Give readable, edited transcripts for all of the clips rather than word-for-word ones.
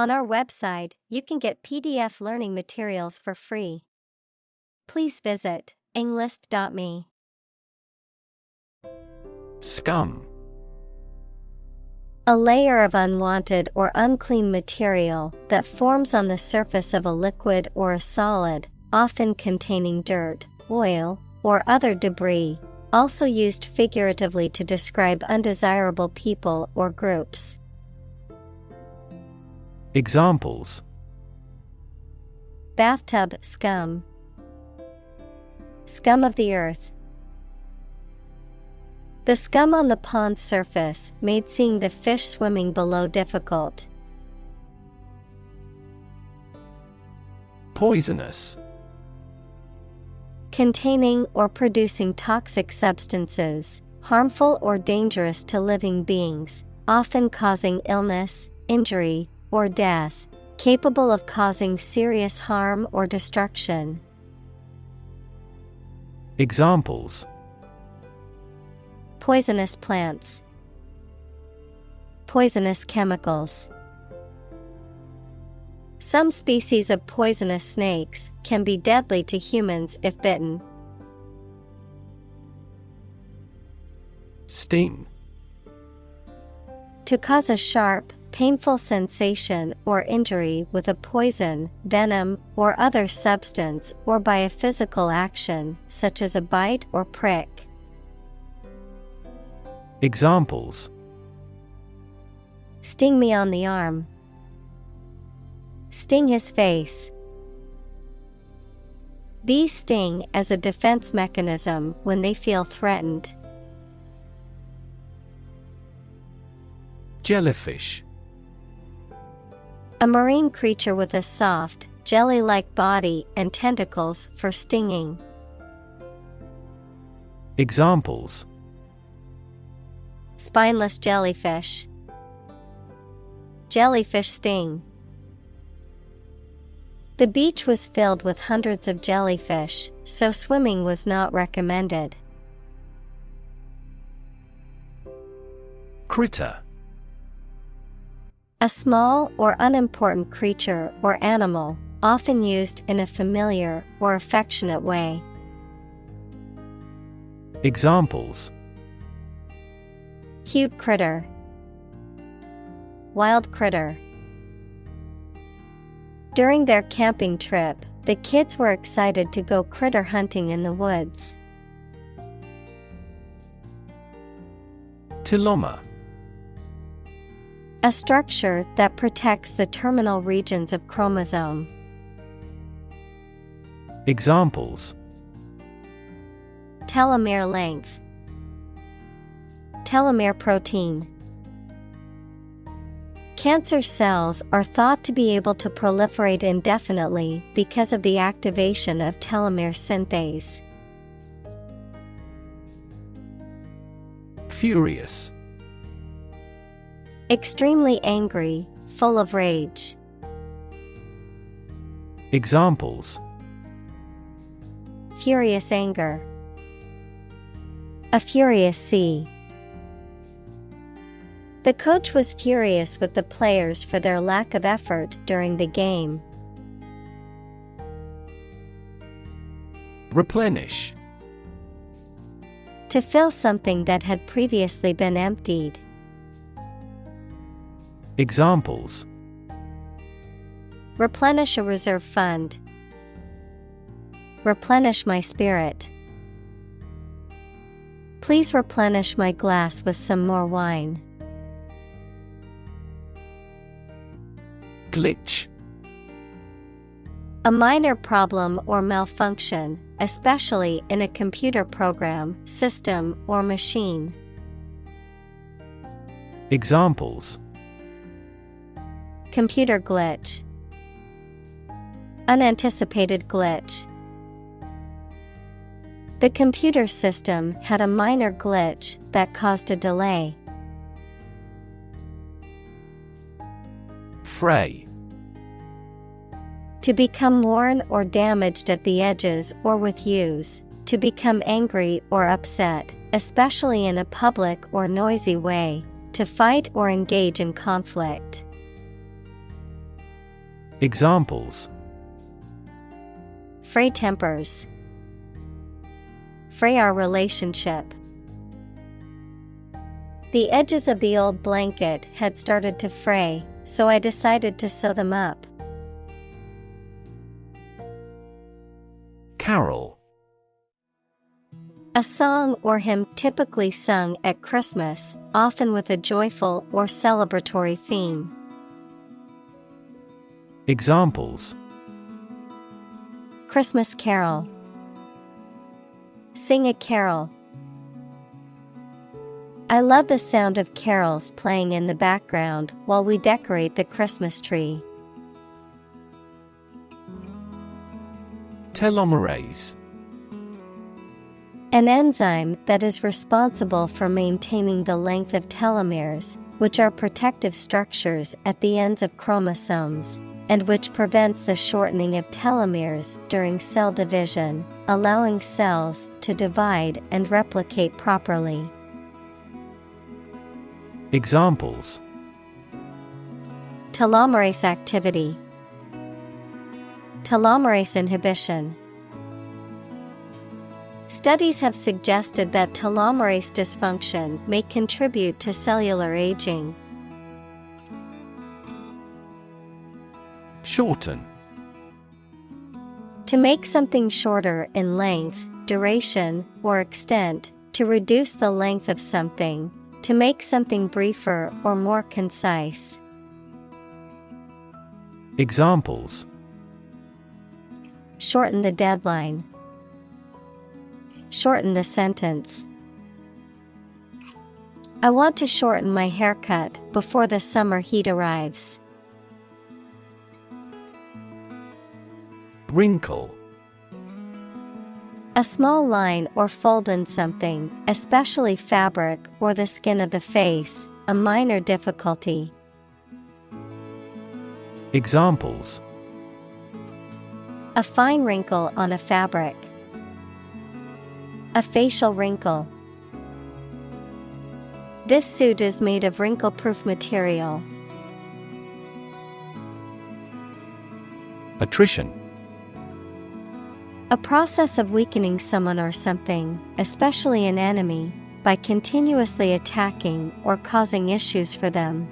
On our website, you can get PDF learning materials for free. Please visit englist.me. Scum. A layer of unwanted or unclean material that forms on the surface of a liquid or a solid, often containing dirt, oil, or other debris, also used figuratively to describe undesirable people or groups. Examples: Bathtub scum. Scum of the earth. The scum on the pond's surface made seeing the fish swimming below difficult. Poisonous. Containing or producing toxic substances, harmful or dangerous to living beings, often causing illness, injury, or death, capable of causing serious harm or destruction. Examples: Poisonous plants. Poisonous chemicals. Some species of poisonous snakes can be deadly to humans if bitten. Sting. To cause a sharp, painful sensation or injury with a poison, venom, or other substance or by a physical action, such as a bite or prick. Examples: Sting me on the arm. Sting his face. Bees sting as a defense mechanism when they feel threatened. Jellyfish. A marine creature with a soft, jelly-like body and tentacles for stinging. Examples: Spineless jellyfish. Jellyfish sting. The beach was filled with hundreds of jellyfish, so swimming was not recommended. Critter. A small or unimportant creature or animal, often used in a familiar or affectionate way. Examples: Cute critter. Wild critter. During their camping trip, the kids were excited to go critter hunting in the woods. Telomere. A structure that protects the terminal regions of chromosome. Examples: Telomere length. Telomere protein. Cancer cells are thought to be able to proliferate indefinitely because of the activation of telomere synthase. Furious. Extremely angry, full of rage. Examples: Furious anger. A furious sea. The coach was furious with the players for their lack of effort during the game. Replenish. To fill something that had previously been emptied. Examples: Replenish a reserve fund. Replenish my spirit. Please replenish my glass with some more wine. Glitch. A minor problem or malfunction, especially in a computer program, system, or machine. Examples: Computer glitch. Unanticipated glitch. The computer system had a minor glitch that caused a delay. Fray. To become worn or damaged at the edges or with use, to become angry or upset, especially in a public or noisy way, to fight or engage in conflict. Examples: fray tempers, fray our relationship. The edges of the old blanket had started to fray, so I decided to sew them up. Carol. A song or hymn typically sung at Christmas, often with a joyful or celebratory theme. Examples: Christmas carol, sing a carol. I love the sound of carols playing in the background while we decorate the Christmas tree. Telomerase. An enzyme that is responsible for maintaining the length of telomeres, which are protective structures at the ends of chromosomes, and which prevents the shortening of telomeres during cell division, allowing cells to divide and replicate properly. Examples: telomerase activity, telomerase inhibition. Studies have suggested that telomerase dysfunction may contribute to cellular aging. Shorten. To make something shorter in length, duration, or extent, to reduce the length of something, to make something briefer or more concise. Examples: shorten the deadline, shorten the sentence. I want to shorten my haircut before the summer heat arrives. Wrinkle. A small line or fold in something, especially fabric or the skin of the face, a minor difficulty. Examples: a fine wrinkle on a fabric, a facial wrinkle. This suit is made of wrinkle-proof material. Attrition. A process of weakening someone or something, especially an enemy, by continuously attacking or causing issues for them.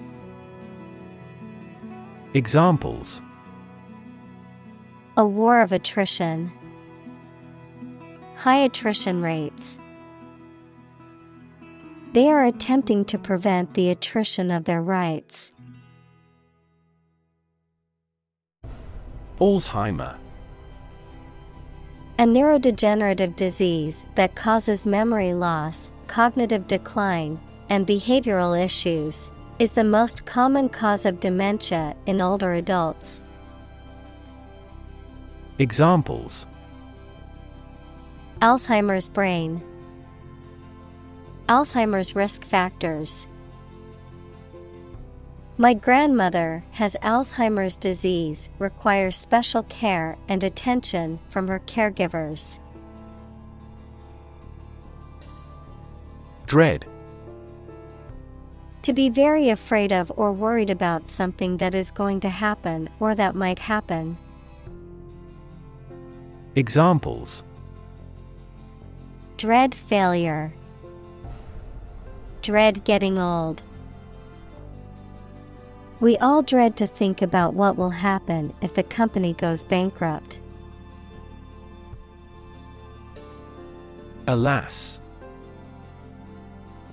Examples: a war of attrition, high attrition rates. They are attempting to prevent the attrition of their rights. Alzheimer. A neurodegenerative disease that causes memory loss, cognitive decline, and behavioral issues, is the most common cause of dementia in older adults. Examples: Alzheimer's brain, Alzheimer's risk factors. My grandmother has Alzheimer's disease, requires special care and attention from her caregivers. Dread. To be very afraid of or worried about something that is going to happen or that might happen. Examples: dread failure, dread getting old. We all dread to think about what will happen if the company goes bankrupt. Alas.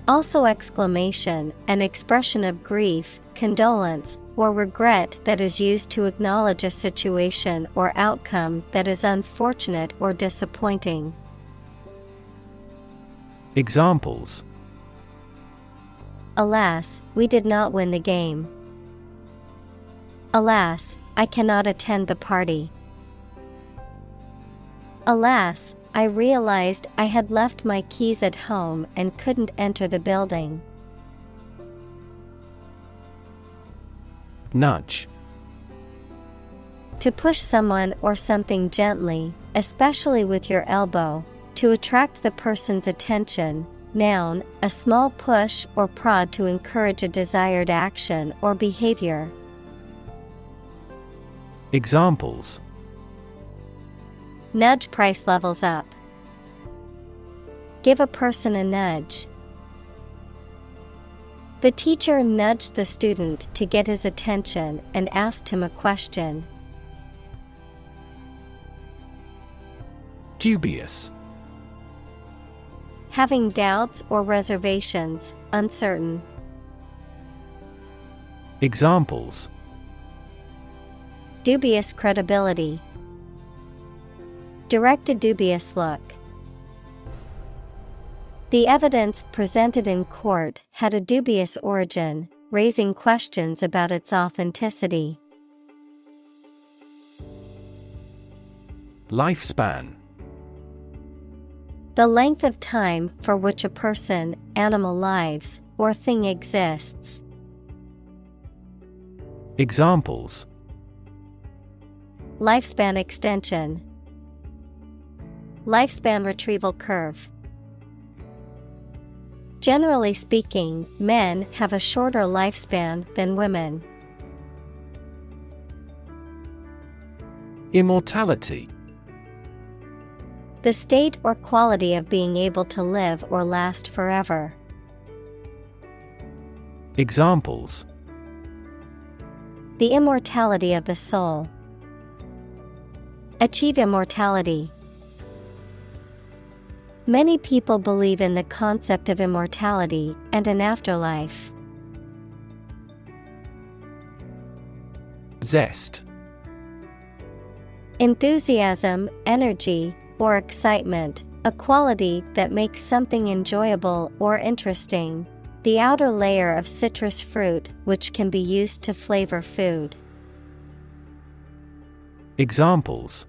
Also exclamation, an expression of grief, condolence, or regret that is used to acknowledge a situation or outcome that is unfortunate or disappointing. Examples: Alas, we did not win the game. Alas, I cannot attend the party. Alas, I realized I had left my keys at home and couldn't enter the building. Nudge. To push someone or something gently, especially with your elbow, to attract the person's attention. Noun, a small push or prod to encourage a desired action or behavior. Examples. Nudge price levels up. Give a person a nudge. The teacher nudged the student to get his attention and asked him a question. Dubious. Having doubts or reservations, uncertain. Examples. Dubious credibility. Direct a dubious look. The evidence presented in court had a dubious origin, raising questions about its authenticity. Lifespan. The length of time for which a person, animal lives, or thing exists. Examples. Lifespan extension. Lifespan retrieval curve. Generally speaking, men have a shorter lifespan than women. Immortality. The state or quality of being able to live or last forever. Examples. The immortality of the soul. Achieve immortality. Many people believe in the concept of immortality and an afterlife. Zest. Enthusiasm, energy, or excitement, a quality that makes something enjoyable or interesting. The outer layer of citrus fruit which can be used to flavor food. Examples.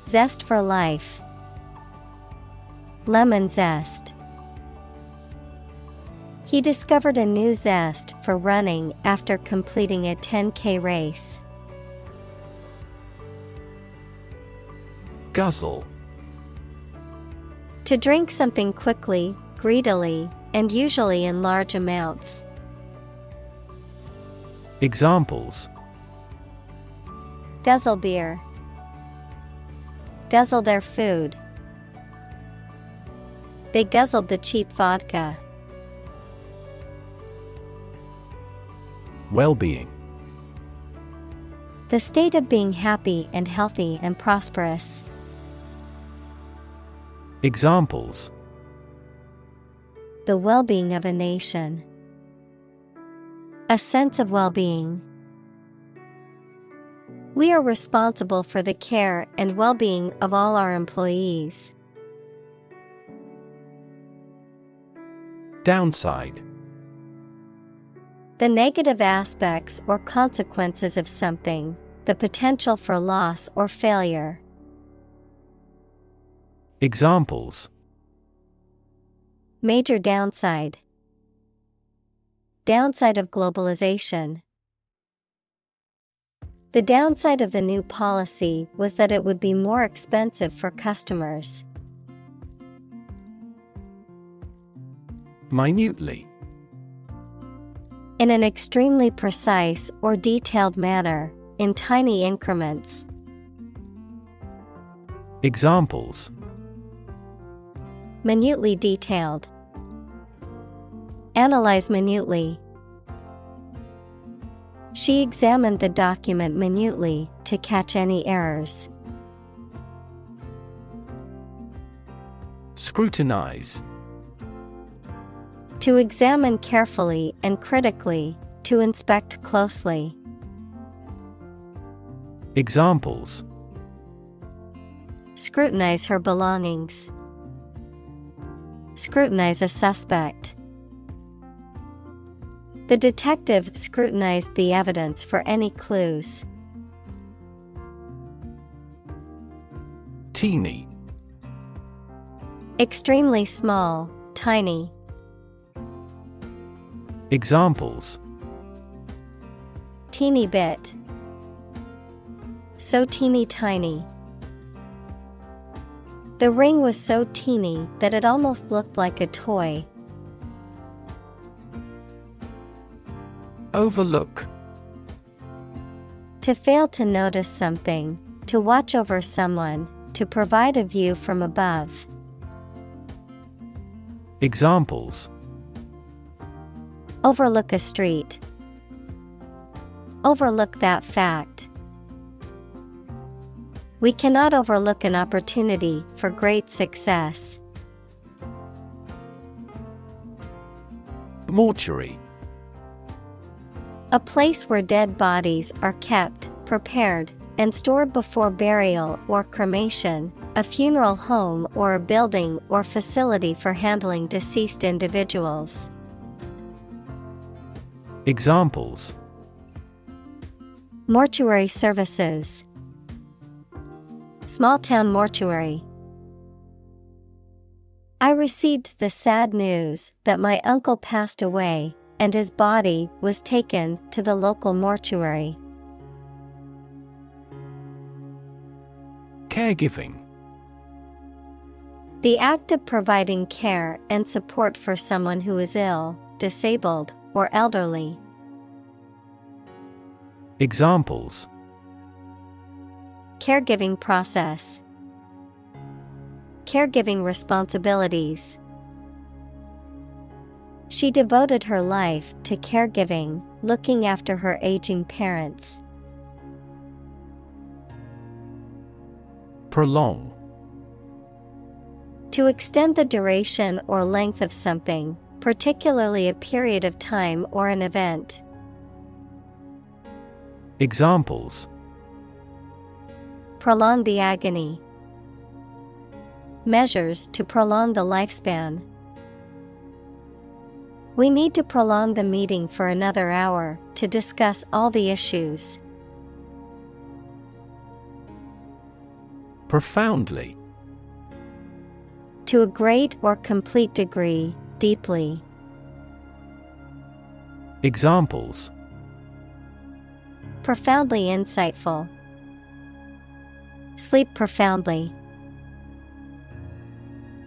Zest for life. Lemon zest. He discovered a new zest for running after completing a 10K race. Guzzle. To drink something quickly, greedily, and usually in large amounts. Examples. Guzzle beer. Guzzle their food. They guzzled the cheap vodka. Well-being. The state of being happy and healthy and prosperous. Examples. The well-being of a nation. A sense of well-being. We are responsible for the care and well-being of all our employees. Downside. The negative aspects or consequences of something, the potential for loss or failure. Examples. Major downside. Downside of globalization. The downside of the new policy was that it would be more expensive for customers. Minutely. In an extremely precise or detailed manner, in tiny increments. Examples. Minutely detailed. Analyze minutely. She examined the document minutely to catch any errors. Scrutinize. To examine carefully and critically, to inspect closely. Examples. Scrutinize her belongings. Scrutinize a suspect. The detective scrutinized the evidence for any clues. Teeny. Extremely small, tiny. Examples. Teeny bit. So teeny tiny. The ring was so teeny that it almost looked like a toy. Overlook. To fail to notice something, to watch over someone, to provide a view from above. Examples: Overlook a street. Overlook that fact. We cannot overlook an opportunity for great success. Mortuary. A place where dead bodies are kept, prepared, and stored before burial or cremation, a funeral home or a building or facility for handling deceased individuals. Examples: Mortuary services. Small town mortuary. I received the sad news that my uncle passed away, and his body was taken to the local mortuary. Caregiving. The act of providing care and support for someone who is ill, disabled, or elderly. Examples: Caregiving process. Caregiving responsibilities. She devoted her life to caregiving, looking after her aging parents. Prolong. To extend the duration or length of something, particularly a period of time or an event. Examples: Prolong the agony. Measures to prolong the lifespan. We need to prolong the meeting for another hour to discuss all the issues. Profoundly. To a great or complete degree, deeply. Examples: Profoundly insightful. Sleep profoundly.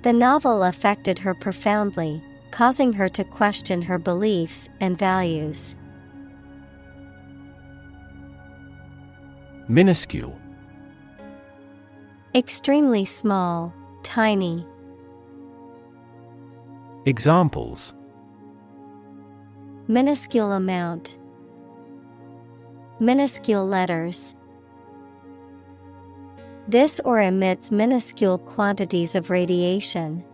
The novel affected her profoundly, causing her to question her beliefs and values. Minuscule. Extremely small, tiny. Examples: Minuscule amount. Minuscule letters. This or emits minuscule quantities of radiation.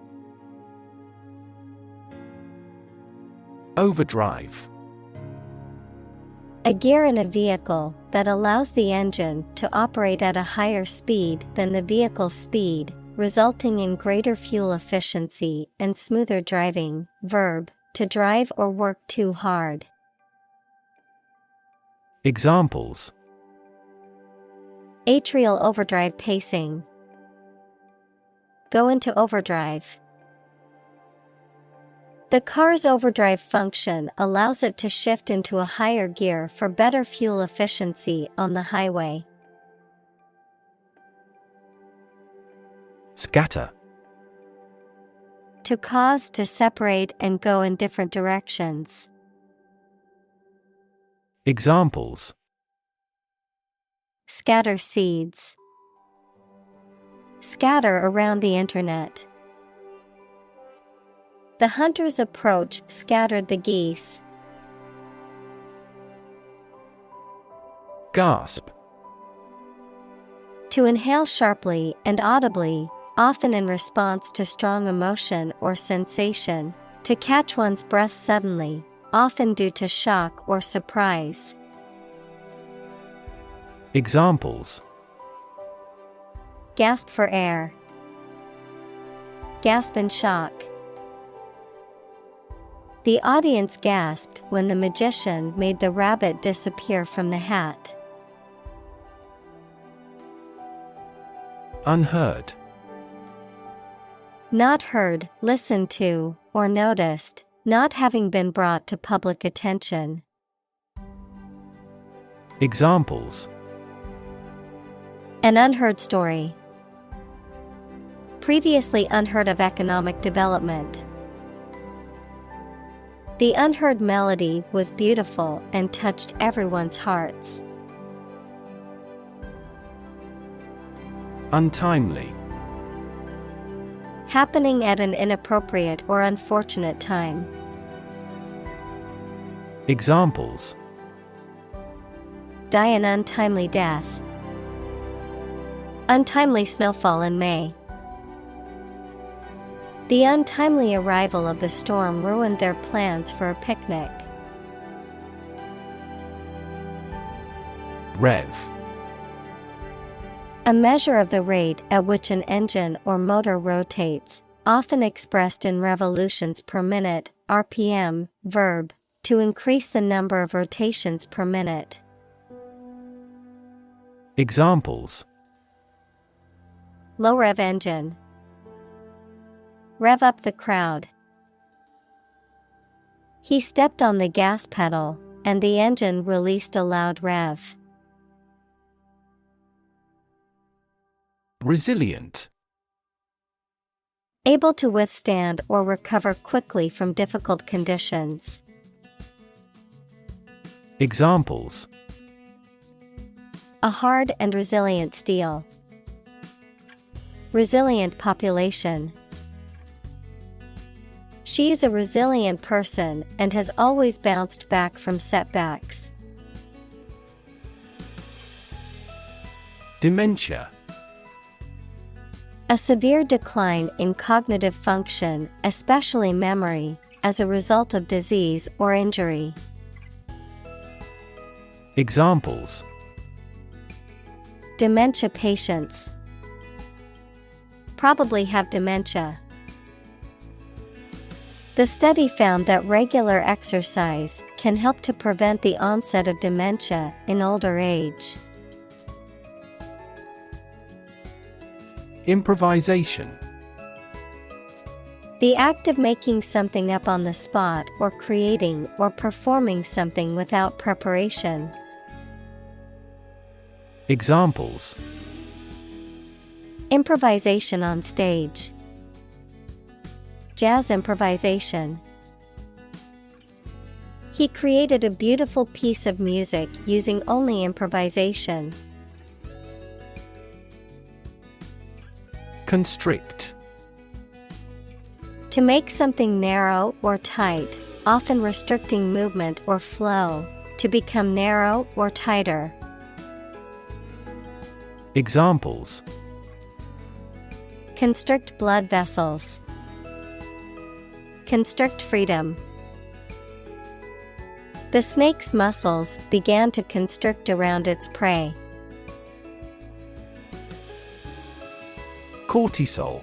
Overdrive. A gear in a vehicle that allows the engine to operate at a higher speed than the vehicle's speed, resulting in greater fuel efficiency and smoother driving. Verb, to drive or work too hard. Examples: Atrial overdrive pacing. Go into overdrive. The car's overdrive function allows it to shift into a higher gear for better fuel efficiency on the highway. Scatter. To cause to separate and go in different directions. Examples: Scatter seeds. Scatter around the internet. The hunter's approach scattered the geese. Gasp. To inhale sharply and audibly, often in response to strong emotion or sensation. To catch one's breath suddenly, often due to shock or surprise. Examples: Gasp for air. Gasp in shock. The audience gasped when the magician made the rabbit disappear from the hat. Unheard. Not heard, listened to, or noticed, not having been brought to public attention. Examples: An unheard story. Previously unheard of economic development. The unheard melody was beautiful and touched everyone's hearts. Untimely. Happening at an inappropriate or unfortunate time. Examples: Die an untimely death. Untimely snowfall in May. The untimely arrival of the storm ruined their plans for a picnic. Rev. A measure of the rate at which an engine or motor rotates, often expressed in revolutions per minute, RPM, verb, to increase the number of rotations per minute. Examples: Low rev engine. Rev up the crowd. He stepped on the gas pedal, and the engine released a loud rev. Resilient. Able to withstand or recover quickly from difficult conditions. Examples: A hard and resilient steel. Resilient population. She is a resilient person and has always bounced back from setbacks. Dementia. A severe decline in cognitive function, especially memory, as a result of disease or injury. Examples: Dementia patients probably have dementia. The study found that regular exercise can help to prevent the onset of dementia in older age. Improvisation. The act of making something up on the spot or creating or performing something without preparation. Examples: Improvisation on stage. Jazz improvisation. He created a beautiful piece of music using only improvisation. Constrict. To make something narrow or tight, often restricting movement or flow, to become narrow or tighter. Examples: Constrict blood vessels. Constrict freedom. The snake's muscles began to constrict around its prey. Cortisol.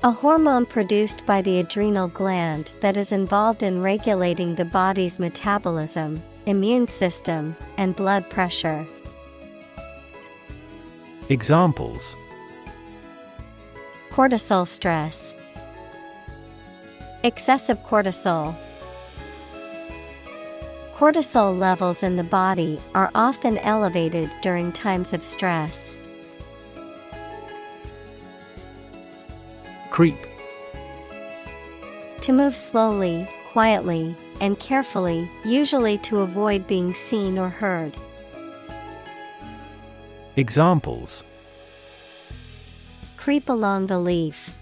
A hormone produced by the adrenal gland that is involved in regulating the body's metabolism, immune system, and blood pressure. Examples: Cortisol stress. Excessive cortisol. Cortisol levels in the body are often elevated during times of stress. Creep. To move slowly, quietly, and carefully, usually to avoid being seen or heard. Examples: Creep along the leaf.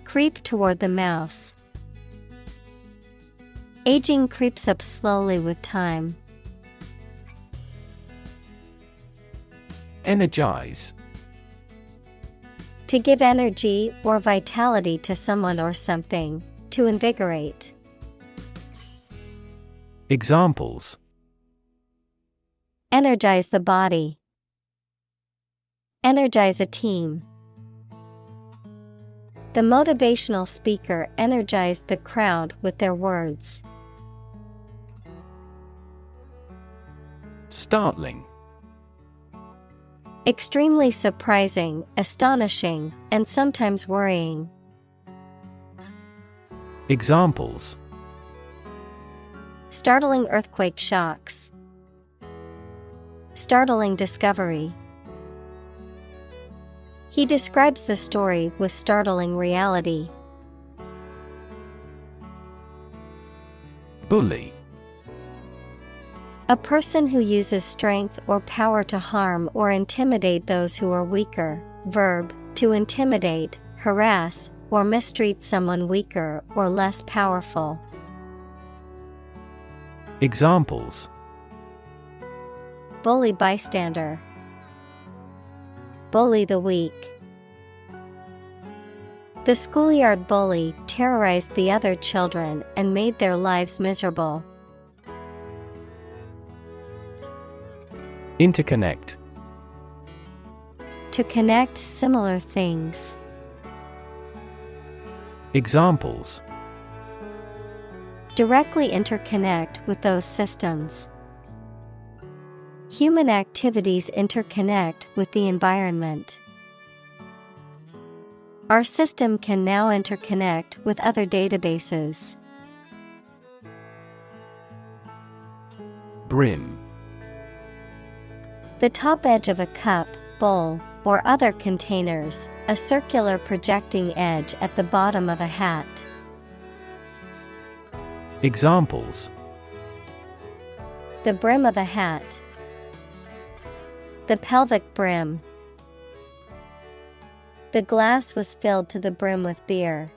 Creep toward the mouse. Aging creeps up slowly with time. Energize. To give energy or vitality to someone or something, to invigorate. Examples: Energize the body. Energize a team. The motivational speaker energized the crowd with their words. Startling. Extremely surprising, astonishing, and sometimes worrying. Examples: Startling earthquake shocks. Startling discovery. He describes the story with startling reality. Bully. A person who uses strength or power to harm or intimidate those who are weaker. Verb, to intimidate, harass, or mistreat someone weaker or less powerful. Examples: Bully bystander. Bully the weak. The schoolyard bully terrorized the other children and made their lives miserable. Interconnect. To connect similar things. Examples: Directly interconnect with those systems. Human activities interconnect with the environment. Our system can now interconnect with other databases. Brim. The top edge of a cup, bowl, or other containers, a circular projecting edge at the bottom of a hat. Examples: The brim of a hat. The pelvic brim. The glass was filled to the brim with beer.